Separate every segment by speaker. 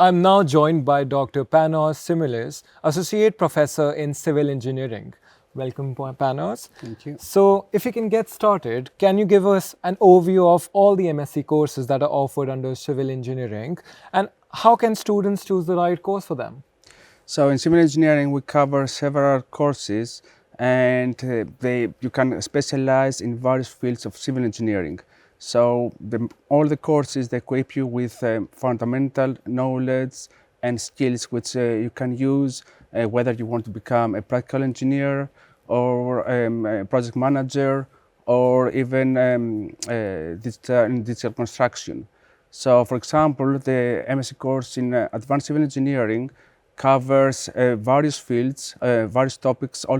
Speaker 1: I'm now joined by Dr. Panos Psimoulis, Associate Professor in Civil Engineering. Welcome, Panos.
Speaker 2: Thank you.
Speaker 1: So, if you can get started, can you give us an overview of all the MSc courses that are offered under civil engineering, and how can students choose the right course for them?
Speaker 2: So in civil engineering, we cover several courses, and you can specialize in various fields of civil engineering. So all the courses, they equip you with fundamental knowledge and skills which you can use whether you want to become a practical engineer or a project manager or even digital construction. So for example, the MSc course in Advanced Civil Engineering covers various fields, various topics, all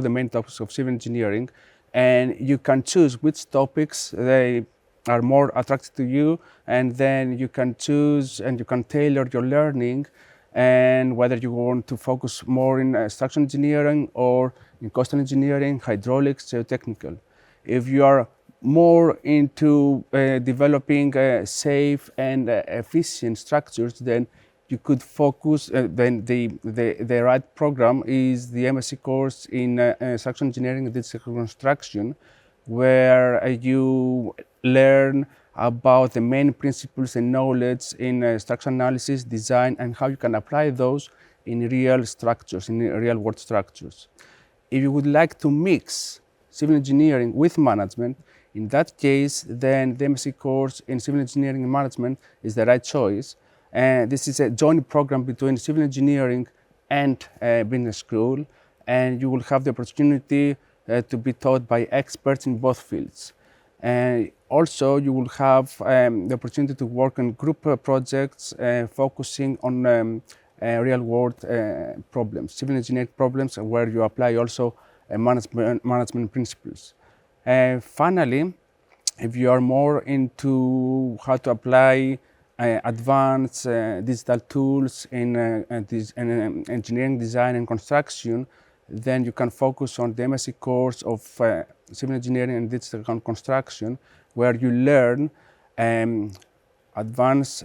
Speaker 2: the main topics of civil engineering, and you can choose which topics they are more attractive to you, and then you can choose and you can tailor your learning, and whether you want to focus more in structural engineering or in coastal engineering, hydraulics, geotechnical. If you are more into developing safe and efficient structures, then you could focus, then the right program is the MSc course in structural engineering and digital construction, where you learn about the main principles and knowledge in structural analysis, design, and how you can apply those in real structures, in real world structures. If you would like to mix civil engineering with management, in that case, then the MSc course in civil engineering and management is the right choice. And this is a joint program between civil engineering and business school, and you will have the opportunity to be taught by experts in both fields. And also, you will have the opportunity to work on group projects focusing on real-world problems, civil engineering problems, where you apply also management principles. Finally, if you are more into how to apply advanced digital tools in engineering, design, and construction, then you can focus on the MSc course of civil engineering and digital construction, where you learn advanced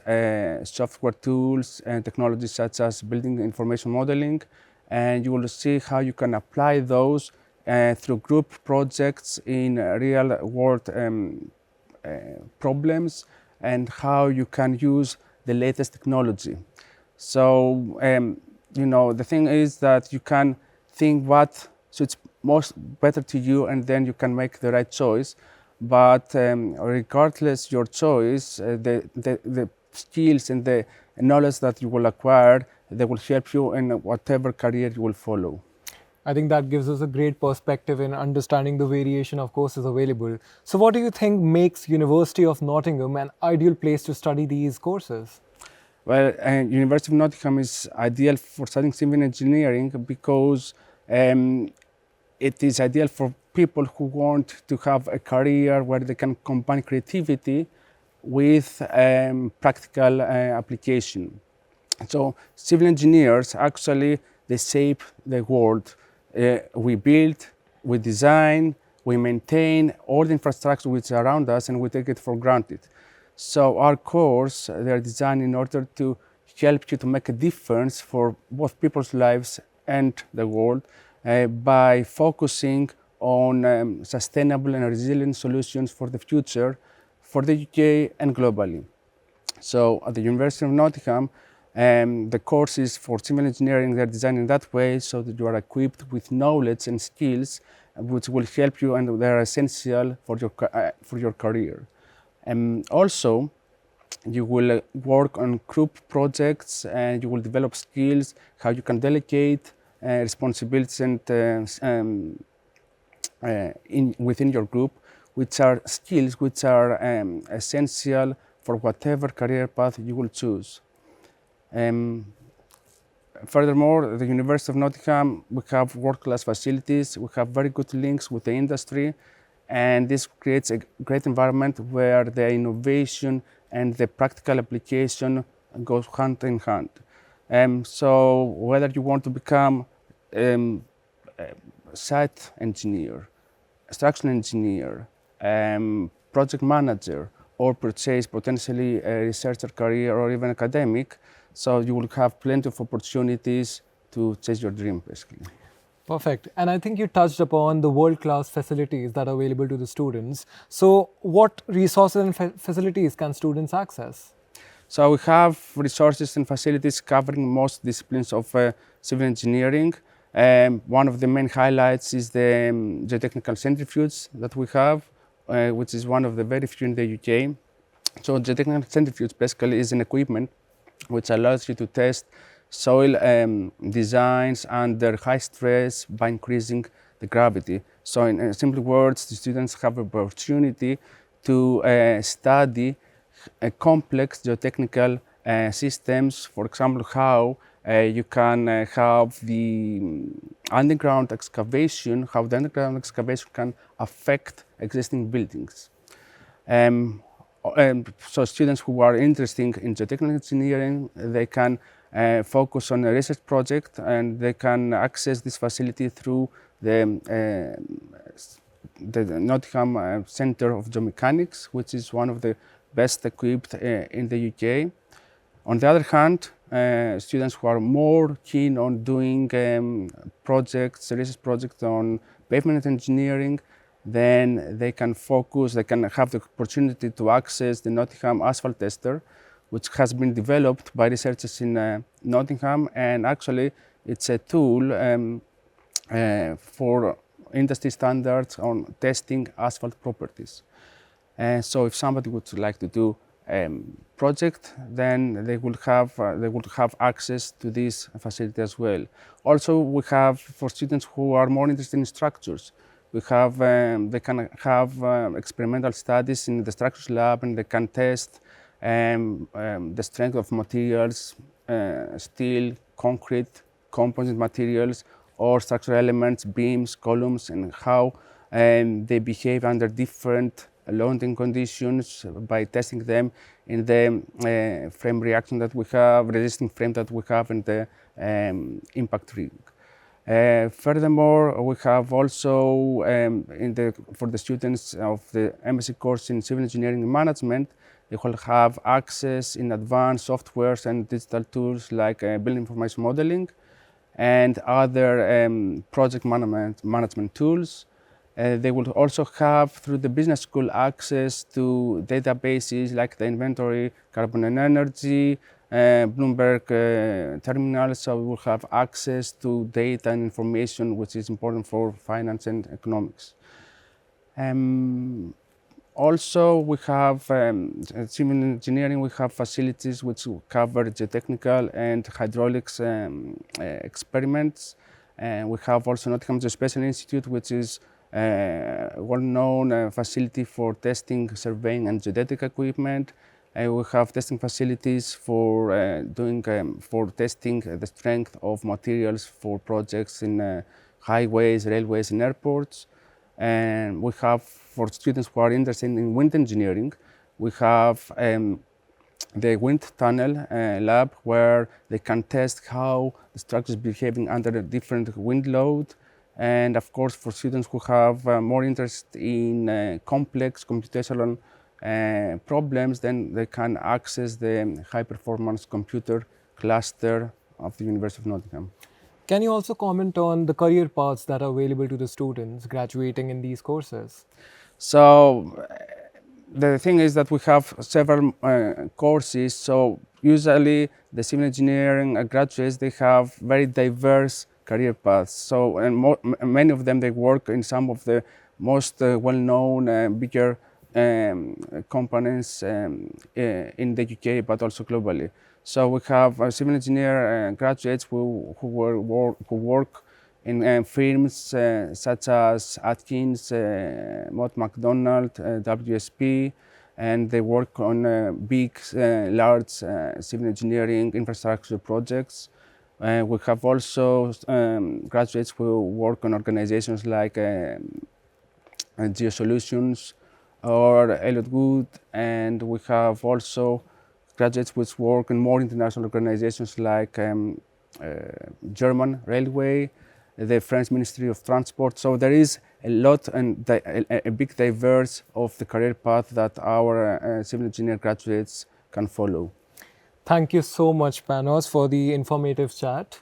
Speaker 2: software tools and technologies such as building information modeling, and you will see how you can apply those through group projects in real-world problems, and how you can use the latest technology. So, the thing is that you can think what suits most better to you, and then you can make the right choice. But regardless your choice, the skills and the knowledge that you will acquire, they will help you in whatever career you will follow.
Speaker 1: I think that gives us a great perspective in understanding the variation of courses available. So, what do you think makes University of Nottingham an ideal place to study these courses?
Speaker 2: Well, University of Nottingham is ideal for studying civil engineering because it is ideal for people who want to have a career where they can combine creativity with practical application. So civil engineers actually, they shape the world. We build, we design, we maintain all the infrastructure which is around us, and we take it for granted. So our course, they are designed in order to help you to make a difference for both people's lives and the world by focusing on sustainable and resilient solutions for the future, for the UK and globally. So at the University of Nottingham, the courses for civil engineering, they're designed in that way so that you are equipped with knowledge and skills which will help you, and they're essential for your career. Also, you will work on group projects, and you will develop skills, how you can delegate responsibilities and within your group, which are skills which are essential for whatever career path you will choose. Furthermore, the University of Nottingham, we have world-class facilities, we have very good links with the industry, and this creates a great environment where the innovation and the practical application goes hand in hand. So whether you want to become a site engineer, structural engineer, project manager, or purchase potentially a researcher career or even academic. So you will have plenty of opportunities to chase your dream, basically.
Speaker 1: Perfect. And I think you touched upon the world-class facilities that are available to the students. So what resources and facilities can students access?
Speaker 2: So we have resources and facilities covering most disciplines of civil engineering. One of the main highlights is the geotechnical centrifuge that we have, which is one of the very few in the UK. So geotechnical centrifuge basically is an equipment which allows you to test soil designs under high stress by increasing the gravity. So in simple words, the students have the opportunity to study complex geotechnical systems, for example, how you can have the underground excavation, how the underground excavation can affect existing buildings. So students who are interested in geotechnical engineering, they can focus on a research project and they can access this facility through the Nottingham Centre of Geomechanics, which is one of the best equipped in the UK. On the other hand, students who are more keen on doing projects, research projects on pavement engineering, then they can focus, they can have the opportunity to access the Nottingham Asphalt Tester, which has been developed by researchers in Nottingham, and actually it's a tool for industry standards on testing asphalt properties. So if somebody would like to do project, then they will have access to this facility as well. Also, we have for students who are more interested in structures, we have they can have experimental studies in the structures lab, and they can test the strength of materials, steel, concrete, composite materials, or structural elements, beams, columns, and how they behave under different loading conditions by testing them in the frame reaction that we have, resisting frame that we have, and the impact ring. Furthermore, we have also for the students of the MSc course in Civil Engineering and Management, they will have access in advanced softwares and digital tools like building information modeling and other project management tools. They will also have, through the business school, access to databases like the inventory, carbon and energy, Bloomberg terminals, so we will have access to data and information which is important for finance and economics. Also, we have civil engineering, we have facilities which cover geotechnical and hydraulics experiments. We have also Nottingham Geospatial Institute, which is a well-known facility for testing, surveying, and geodetic equipment. We have testing facilities for for testing the strength of materials for projects in highways, railways, and airports. And we have, for students who are interested in wind engineering, we have the wind tunnel lab where they can test how the structure is behaving under a different wind load. And of course, for students who have more interest in complex computational problems, then they can access the high-performance computer cluster of the University of Nottingham.
Speaker 1: Can you also comment on the career paths that are available to the students graduating in these courses?
Speaker 2: So the thing is that we have several courses. So usually the civil engineering graduates, they have very diverse career paths. So many of them, they work in some of the most well-known bigger companies in the UK, but also globally. So we have civil engineer graduates who work in firms such as Atkins, Mott MacDonald, WSP, and they work on big, large civil engineering infrastructure projects. We have also graduates who work on organizations like GeoSolutions or Elliott Wood, and we have also graduates which work in more international organizations like German Railway, the French Ministry of Transport. So there is a lot and a big diverse of the career path that our civil engineer graduates can follow.
Speaker 1: Thank you so much, Panos, for the informative chat.